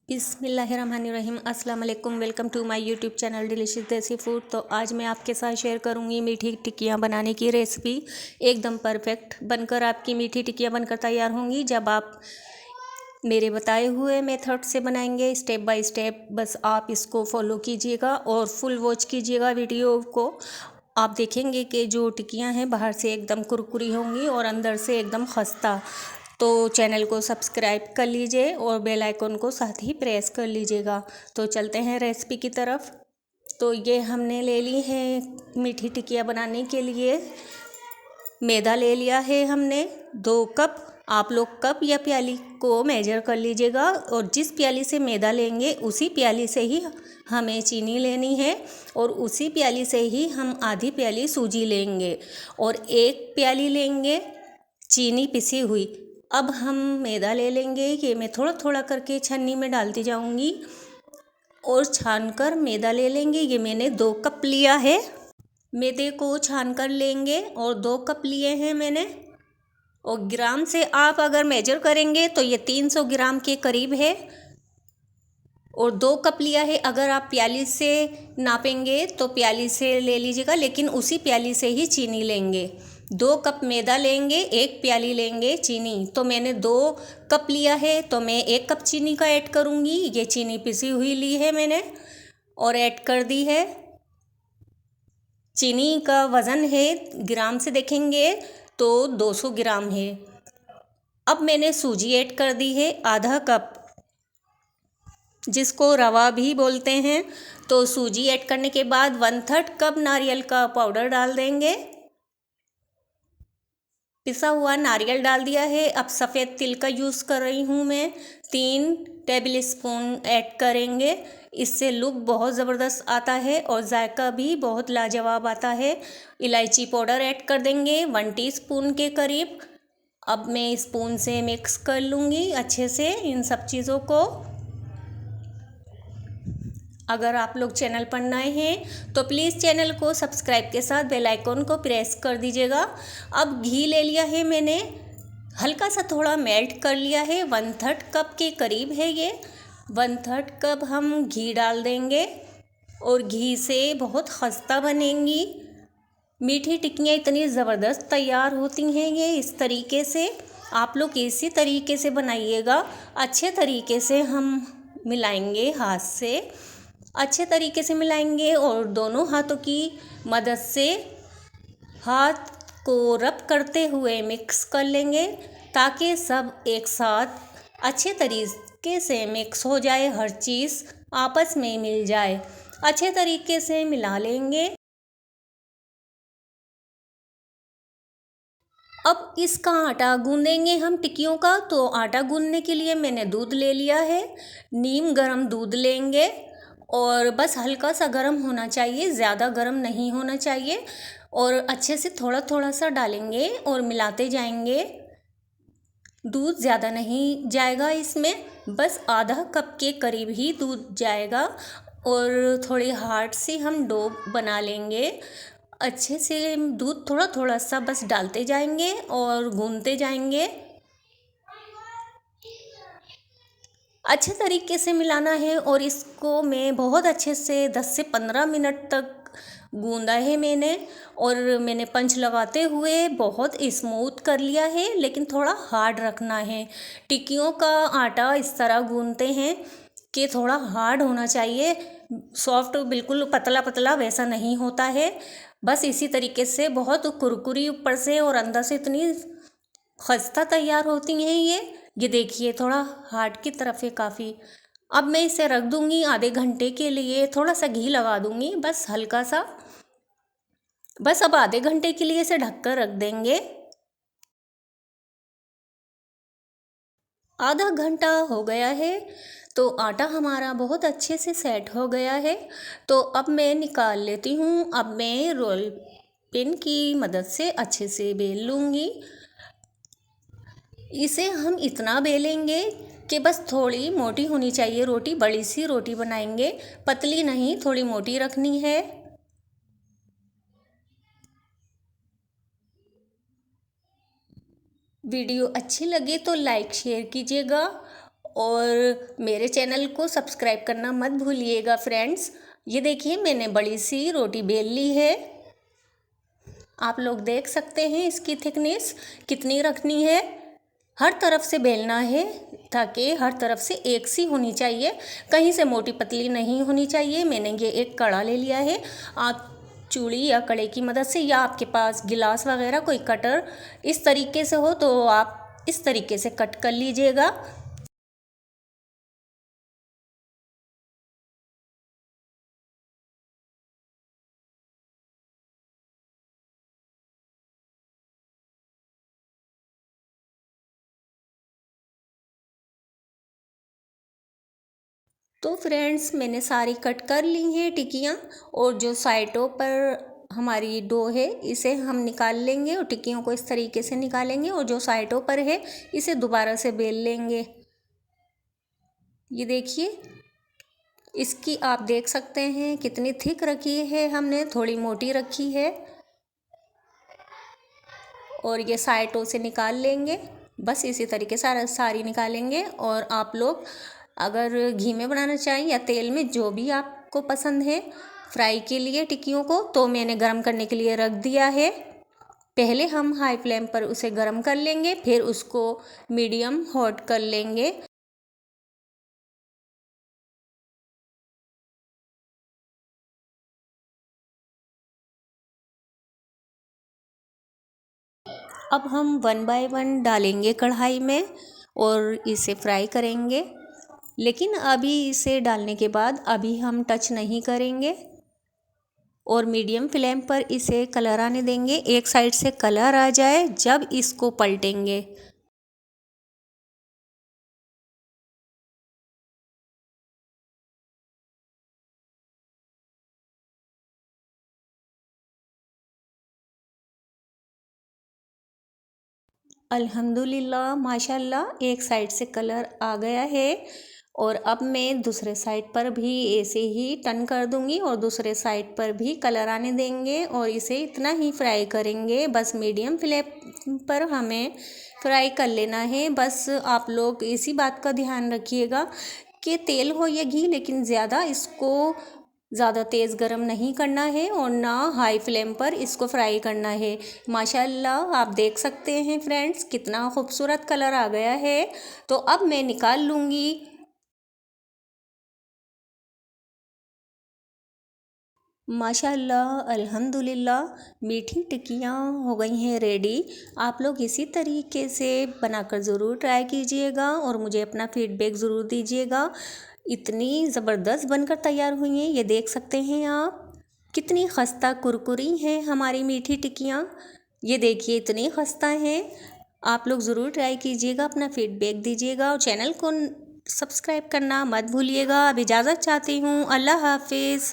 बिस्मिल्लाहिर्रहमानिर्रहीम अस्सलाम वालेकुम। Welcome to my YouTube channel delicious desi food. तो आज मैं आपके साथ शेयर करूंगी मीठी टिक्कियां बनाने की रेसिपी। एकदम परफेक्ट बनकर आपकी मीठी टिक्कियां बनकर तैयार होंगी जब आप मेरे बताए हुए मेथड से बनाएंगे, स्टेप बाय स्टेप। बस आप इसको फॉलो कीजिएगा और फुल वॉच कीजिएगा वीडियो को। आप देखेंगे कि जो टिक्कियां हैं बाहर से एकदम कुरकुरी होंगी और अंदर से एकदम खस्ता। तो चैनल को सब्सक्राइब कर लीजिए और बेल आइकन को साथ ही प्रेस कर लीजिएगा। तो चलते हैं रेसिपी की तरफ। तो ये हमने ले ली है मीठी टिक्कियाँ बनाने के लिए। मैदा ले लिया है हमने 2 कप। आप लोग कप या प्याली को मेजर कर लीजिएगा और जिस प्याली से मैदा लेंगे उसी प्याली से ही हमें चीनी लेनी है और उसी प्याली से ही हम आधी प्याली सूजी लेंगे और 1 प्याली लेंगे चीनी पिसी हुई। अब हम मैदा ले लेंगे। ये मैं थोड़ा थोड़ा करके छन्नी में डालती जाऊंगी और छानकर मैदा ले लेंगे। ये मैंने 2 कप लिया है। मैदे को छान कर लेंगे और 2 कप लिए हैं मैंने। और ग्राम से आप अगर मेजर करेंगे तो ये 300 ग्राम के करीब है और 2 कप लिया है। अगर आप प्याली से नापेंगे तो प्याली से ले लीजिएगा, लेकिन उसी प्याली से ही चीनी लेंगे। 2 कप मैदा लेंगे, 1 प्याली लेंगे चीनी। तो मैंने 2 कप लिया है तो मैं 1 कप चीनी का ऐड करूँगी। ये चीनी पिसी हुई ली है मैंने और ऐड कर दी है। चीनी का वज़न है, ग्राम से देखेंगे तो 200 ग्राम है। अब मैंने सूजी ऐड कर दी है आधा कप, जिसको रवा भी बोलते हैं। तो सूजी ऐड करने के बाद 1/3 कप नारियल का पाउडर डाल देंगे। पिसा हुआ नारियल डाल दिया है। अब सफ़ेद तिल का यूज़ कर रही हूँ मैं, 3 टेबल स्पून ऐड करेंगे। इससे लुक बहुत ज़बरदस्त आता है और जायका भी बहुत लाजवाब आता है। इलायची पाउडर ऐड कर देंगे 1 टीस्पून के करीब। अब मैं स्पून से मिक्स कर लूँगी अच्छे से इन सब चीज़ों को। अगर आप लोग चैनल पर नए हैं तो प्लीज़ चैनल को सब्सक्राइब के साथ बेल आइकन को प्रेस कर दीजिएगा। अब घी ले लिया है मैंने, हल्का सा थोड़ा मेल्ट कर लिया है। 1/3 कप के करीब है ये। 1/3 कप हम घी डाल देंगे और घी से बहुत खस्ता बनेंगी मीठी टिक्कियाँ। इतनी ज़बरदस्त तैयार होती हैं ये इस तरीके से। आप लोग इसी तरीके से बनाइएगा। अच्छे तरीके से हम मिलाएंगे, हाथ से अच्छे तरीके से मिलाएंगे और दोनों हाथों की मदद से हाथ को रब करते हुए मिक्स कर लेंगे ताकि सब एक साथ अच्छे तरीके से मिक्स हो जाए, हर चीज़ आपस में मिल जाए। अच्छे तरीके से मिला लेंगे। अब इसका आटा गूंदेंगे हम टिक्कियों का। तो आटा गूंदने के लिए मैंने दूध ले लिया है, नीम गर्म दूध लेंगे और बस हल्का सा गर्म होना चाहिए, ज़्यादा गर्म नहीं होना चाहिए। और अच्छे से थोड़ा थोड़ा सा डालेंगे और मिलाते जाएंगे। दूध ज़्यादा नहीं जाएगा इसमें, बस आधा कप के करीब ही दूध जाएगा। और थोड़ी हार्ड से हम डो बना लेंगे। अच्छे से दूध थोड़ा थोड़ा सा बस डालते जाएंगे और गूंदते जाएंगे। अच्छे तरीके से मिलाना है और इसको मैं बहुत अच्छे से 10 से 15 मिनट तक गूंदा है मैंने। और मैंने पंच लगाते हुए बहुत स्मूथ कर लिया है, लेकिन थोड़ा हार्ड रखना है। टिक्कियों का आटा इस तरह गूंदते हैं कि थोड़ा हार्ड होना चाहिए, सॉफ्ट बिल्कुल पतला पतला वैसा नहीं होता है। बस इसी तरीके से बहुत कुरकुरी ऊपर से और अंदर से इतनी खस्ता तैयार होती हैं ये देखिए थोड़ा हार्ड की तरफ है काफ़ी। अब मैं इसे रख दूंगी आधे घंटे के लिए। थोड़ा सा घी लगा दूंगी, बस हल्का सा। बस अब आधे घंटे के लिए इसे ढककर रख देंगे। आधा घंटा हो गया है तो आटा हमारा बहुत अच्छे से सेट हो गया है। तो अब मैं निकाल लेती हूँ। अब मैं रोल पिन की मदद से अच्छे से बेल लूँगी। इसे हम इतना बेलेंगे कि बस थोड़ी मोटी होनी चाहिए रोटी। बड़ी सी रोटी बनाएंगे, पतली नहीं, थोड़ी मोटी रखनी है। वीडियो अच्छी लगे तो लाइक शेयर कीजिएगा और मेरे चैनल को सब्सक्राइब करना मत भूलिएगा फ्रेंड्स। ये देखिए मैंने बड़ी सी रोटी बेल ली है। आप लोग देख सकते हैं इसकी थिकनेस कितनी रखनी है। हर तरफ से बेलना है ताकि हर तरफ से एक सी होनी चाहिए, कहीं से मोटी पतली नहीं होनी चाहिए। मैंने ये एक कड़ा ले लिया है। आप चूड़ी या कड़े की मदद से, या आपके पास गिलास वगैरह कोई कटर इस तरीके से हो तो आप इस तरीके से कट कर लीजिएगा। तो फ्रेंड्स मैंने सारी कट कर ली हैं टिक्कियाँ, और जो साइडों पर हमारी डो है इसे हम निकाल लेंगे और टिक्कियों को इस तरीके से निकालेंगे, और जो साइडों पर है इसे दोबारा से बेल लेंगे। ये देखिए इसकी आप देख सकते हैं कितनी थिक रखी है, हमने थोड़ी मोटी रखी है। और ये साइडों से निकाल लेंगे, बस इसी तरीके से सारी निकालेंगे। और आप लोग अगर घी में बनाना चाहें या तेल में, जो भी आपको पसंद है फ्राई के लिए टिक्कियों को, तो मैंने गरम करने के लिए रख दिया है। पहले हम हाई फ्लेम पर उसे गरम कर लेंगे, फिर उसको मीडियम हॉट कर लेंगे। अब हम 1 बाय 1 डालेंगे कढ़ाई में और इसे फ्राई करेंगे, लेकिन अभी इसे डालने के बाद अभी हम टच नहीं करेंगे और मीडियम फ्लेम पर इसे कलर आने देंगे। एक साइड से कलर आ जाए जब इसको पलटेंगे। अल्हम्दुलिल्लाह माशाल्लाह एक साइड से कलर आ गया है, और अब मैं दूसरे साइड पर भी ऐसे ही टर्न कर दूंगी और दूसरे साइड पर भी कलर आने देंगे और इसे इतना ही फ्राई करेंगे। बस मीडियम फ्लेम पर हमें फ्राई कर लेना है। बस आप लोग इसी बात का ध्यान रखिएगा कि तेल हो या घी, लेकिन ज़्यादा तेज़ गरम नहीं करना है और ना हाई फ्लेम पर इसको फ्राई करना है। माशाल्लाह आप देख सकते हैं फ्रेंड्स कितना खूबसूरत कलर आ गया है। तो अब मैं निकाल लूँगी। माशाल्लाह अल्हम्दुलिल्लाह मीठी टिक्कियाँ हो गई हैं रेडी। आप लोग इसी तरीके से बनाकर ज़रूर ट्राई कीजिएगा और मुझे अपना फीडबैक ज़रूर दीजिएगा। इतनी ज़बरदस्त बनकर तैयार हुई हैं, ये देख सकते हैं आप कितनी खस्ता कुरकुरी हैं हमारी मीठी टिक्कियाँ। ये देखिए इतनी खस्ता हैं। आप लोग ज़रूर ट्राई कीजिएगा, अपना फीडबैक दीजिएगा और चैनल को सब्सक्राइब करना मत भूलिएगा। अब इजाज़त चाहती हूँ, अल्लाह हाफिज़।